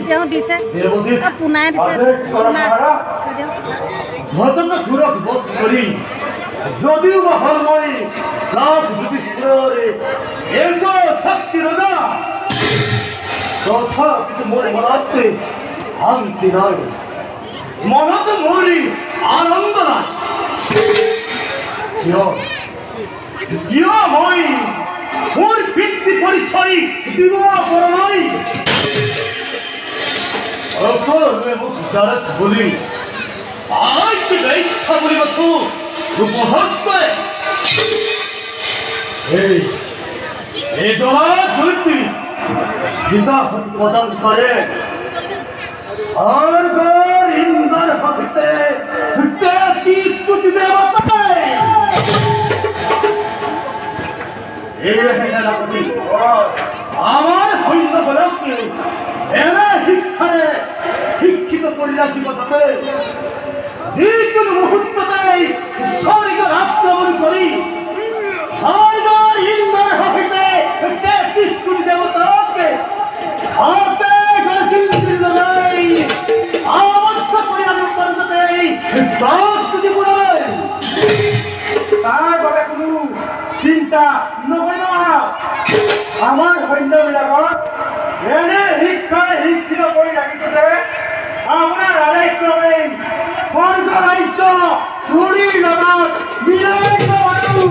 তেওঁ দিছে পুনাই দিছে যদিও বা হল মই লাভ যুধিষ্ঠিরে এগো শক্তি রোজা তথা কিন্তু মোর মনাতে শান্তি নাই মনত মোরি আনন্দ নাই কিয় মই মোর বৃত্তি পরিচয় দিব পর নাই যারা বলি আজ ইচ্ছা বলিব তো উপভোগ এই জলা ধরতি গীতা প্রদান করে আর গর ইন্দ্র হতে ছুটে 30 কোটি দেবতায় আমার হইল বলকে এনে শিক্ষারে শিক্ষিত করে রাখিব তাতে যিকোনো মুহূর্ততেই স্বর্গ আক্রমণ করি স্বর্গ ইন্দ্র হইতে 30 কোটি দেবতাকে হাতে গর্জিত লড়াই অবস্থা করে আমি করতেই দশ কোটি পুরাই তার বলে কোনো চিন্তা নকৰিব আমার সৈন্যবিলাকক এনে শিক্ষাৰে শিক্ষিত কৰি ৰাখিছে আপোনাৰ ৰাজ্যক্ৰমে স্বৰ্গ ৰাজ্য চুৰিৰ লগত মিলাই দিব পাৰোঁ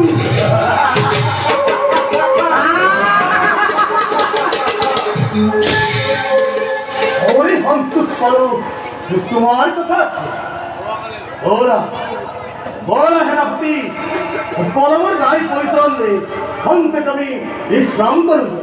ওই সন্তোষ পাৰোঁ তোমাৰ কথা ওরা বলা সেনাপতি বলবর গাই পরিচয় নেই ক্ষমতে কবি বিশ্রাম করবো